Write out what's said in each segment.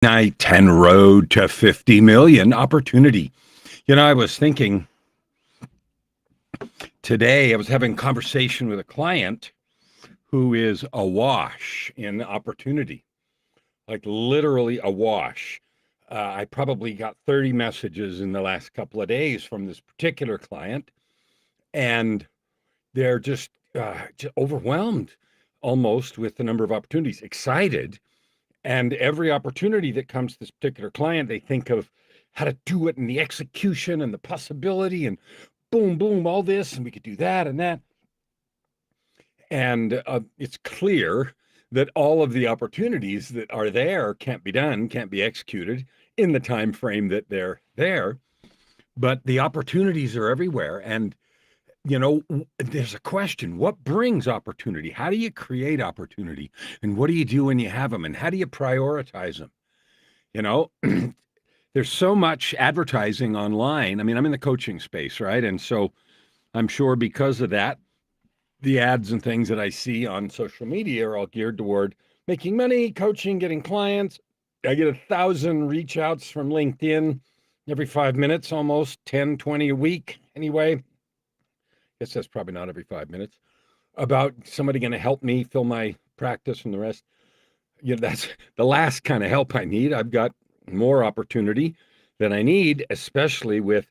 Night 10 road to 50 million opportunity. I was thinking today, I was having a conversation with a client who is awash in opportunity, like literally awash. I probably got 30 messages in the last couple of days from this particular client, and they're just overwhelmed almost with the number of opportunities, excited. And every opportunity that comes to this particular client, they think of how to do it and the execution and the possibility and boom, boom, all this, and we could do that and that. And it's clear that all of the opportunities that are there can't be done, can't be executed in the time frame that they're there. But the opportunities are everywhere. And there's a question: what brings opportunity? How do you create opportunity? And what do you do when you have them? And how do you prioritize them? You know, there's so much advertising online. I mean, I'm in the coaching space, right? And so I'm sure because of that, the ads and things that I see on social media are all geared toward making money, coaching, getting clients. I get 1,000 reach outs from LinkedIn every 5 minutes, almost 10, 20 a week. Anyway, I guess that's probably not every 5 minutes, about somebody going to help me fill my practice and the rest. That's the last kind of help I need. I've got more opportunity than I need, especially with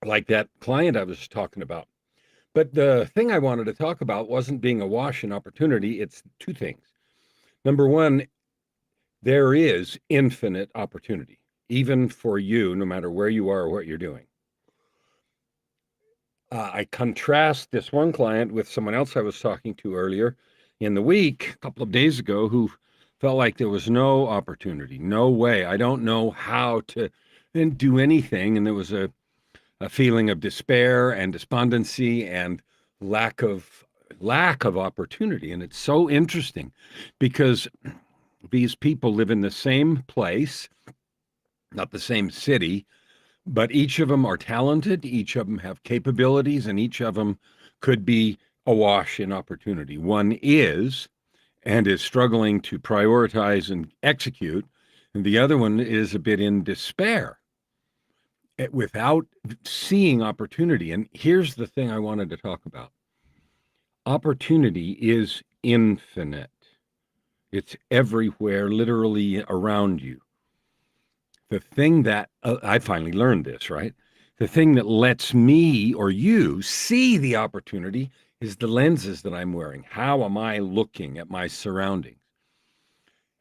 like that client I was talking about. But the thing I wanted to talk about wasn't being awash in opportunity. It's two things. Number one, there is infinite opportunity, even for you, no matter where you are or what you're doing. I contrast this one client with someone else I was talking to earlier in the week, a couple of days ago, who felt like there was no opportunity, no way. I don't know how to do anything. And there was a feeling of despair and despondency and lack of opportunity. And it's so interesting because these people live in the same place, not the same city, but each of them are talented, each of them have capabilities, and each of them could be awash in opportunity. One is and is struggling to prioritize and execute, and the other one is a bit in despair without seeing opportunity. And here's the thing I wanted to talk about: opportunity is infinite, it's everywhere, literally around you. The thing that I finally learned this, right? The thing that lets me or you see the opportunity is the lenses that I'm wearing. How am I looking at my surroundings?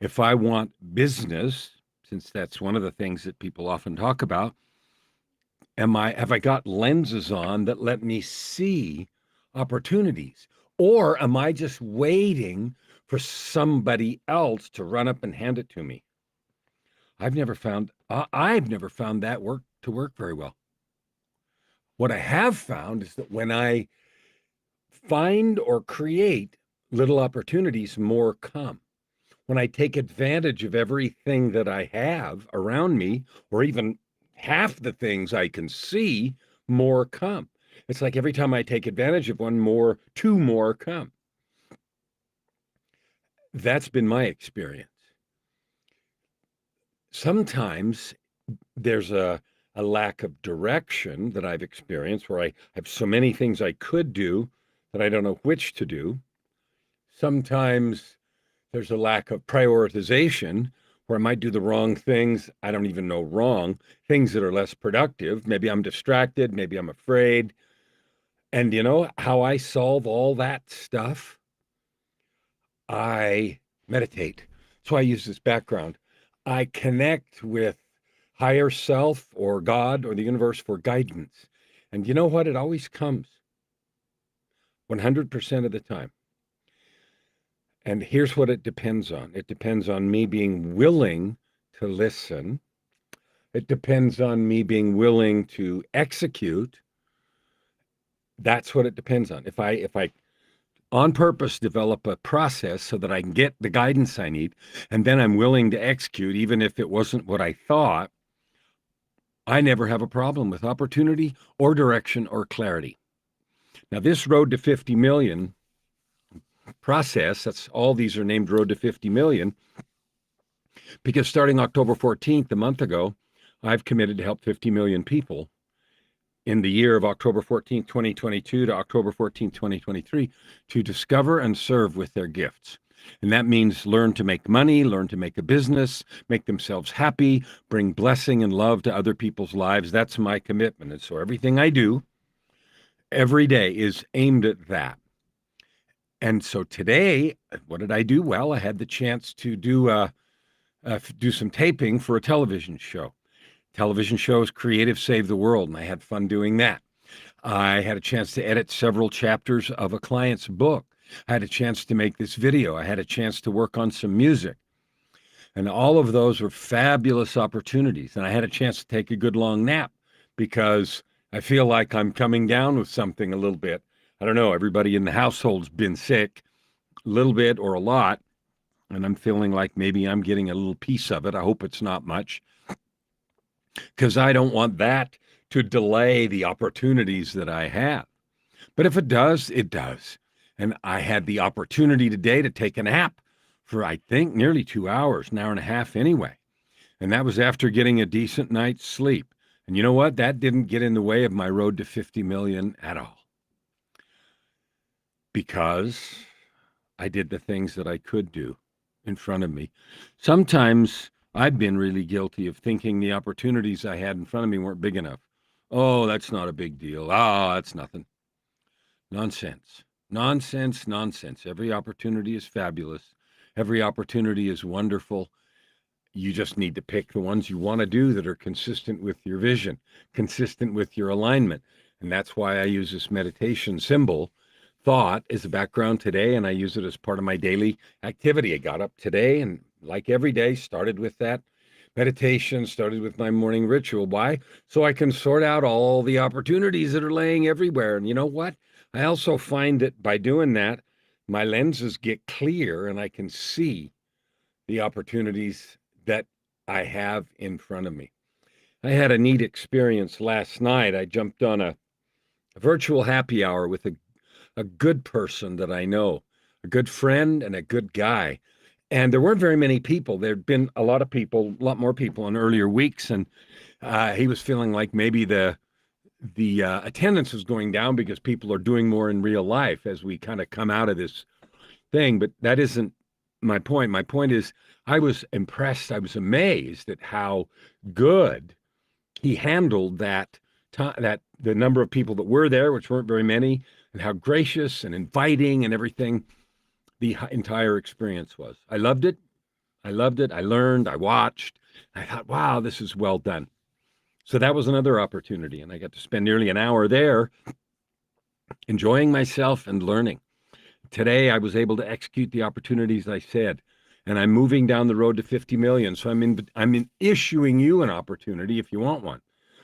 If I want business, since that's one of the things that people often talk about, have I got lenses on that let me see opportunities? Or am I just waiting for somebody else to run up and hand it to me? I've never found that work very well. What I have found is that when I find or create little opportunities, more come. When I take advantage of everything that I have around me, or even half the things I can see, more come. It's like every time I take advantage of one, two more come. That's been my experience. Sometimes there's a lack of direction that I've experienced, where I have so many things I could do that I don't know which to do. Sometimes there's a lack of prioritization, where I might do the wrong things. I don't even know wrong things that are less productive. Maybe I'm distracted. Maybe I'm afraid. And you know how I solve all that stuff? I meditate. So I use this background. I connect with higher self or God or the universe for guidance. And you know what? It always comes 100% of the time. And here's what it depends on: it depends on me being willing to listen, it depends on me being willing to execute. That's what it depends on. If I on purpose develop a process so that I can get the guidance I need, and then I'm willing to execute, even if it wasn't what I thought, I never have a problem with opportunity or direction or clarity. Now, this road to 50 million process, that's all these are named road to 50 million, Because starting October 14th, a month ago, I've committed to help 50 million people in the year of October 14th, 2022 to October 14th, 2023, to discover and serve with their gifts. And that means learn to make money, learn to make a business, make themselves happy, bring blessing and love to other people's lives. That's my commitment. And so everything I do every day is aimed at that. And so today, what did I do? Well, I had the chance to do some taping for a television show. Television shows Creative Save the World, and I had fun doing that. I had a chance to edit several chapters of a client's book. I had a chance to make this video. I had a chance to work on some music. And all of those were fabulous opportunities. And I had a chance to take a good long nap because I feel like I'm coming down with something a little bit. I don't know, everybody in the household's been sick a little bit or a lot. And I'm feeling like maybe I'm getting a little piece of it. I hope it's not much, because I don't want that to delay the opportunities that I have. But if it does, it does. And I had the opportunity today to take a nap for, I think, nearly 2 hours, an hour and a half anyway. And that was after getting a decent night's sleep. And you know what? That didn't get in the way of my road to 50 million at all. Because I did the things that I could do in front of me. Sometimes I've been really guilty of thinking the opportunities I had in front of me weren't big enough. Oh, that's not a big deal. Ah, that's nothing. Nonsense. Nonsense, nonsense. Every opportunity is fabulous. Every opportunity is wonderful. You just need to pick the ones you want to do that are consistent with your vision, consistent with your alignment. And that's why I use this meditation symbol, thought, as a background today, and I use it as part of my daily activity. I got up today and, like every day, started with that meditation, started with my morning ritual. Why? So I can sort out all the opportunities that are laying everywhere. And you know what? I also find that by doing that, my lenses get clear and I can see the opportunities that I have in front of me. I had a neat experience last night. I jumped on a virtual happy hour with a good person that I know, a good friend and a good guy. And there weren't very many people. There'd been a lot more people in earlier weeks. And he was feeling like maybe the attendance was going down because people are doing more in real life as we kind of come out of this thing. But that isn't my point. My point is, I was impressed. I was amazed at how good he handled that the number of people that were there, which weren't very many, and how gracious and inviting and everything the entire experience was. I loved it. I loved it. I learned. I watched. I thought, wow, this is well done. So that was another opportunity, and I got to spend nearly an hour there enjoying myself and learning. Today, I was able to execute the opportunities I said, and I'm moving down the road to 50 million. So I'm issuing you an opportunity if you want one.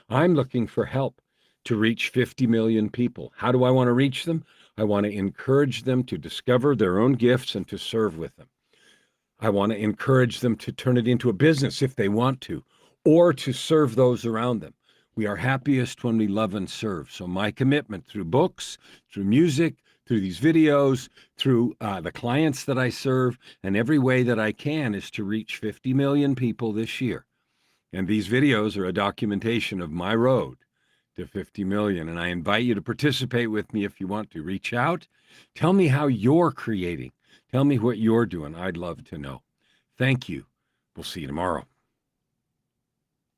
I'm looking for help to reach 50 million people. How do I want to reach them? I want to encourage them to discover their own gifts and to serve with them. I want to encourage them to turn it into a business if they want to, or to serve those around them. We are happiest when we love and serve. So my commitment through books, through music, through these videos, through the clients that I serve, and every way that I can is to reach 50 million people this year. And these videos are a documentation of my road to 50 million. And I invite you to participate with me if you want to. Reach out. Tell me how you're creating. Tell me what you're doing. I'd love to know. Thank you. We'll see you tomorrow.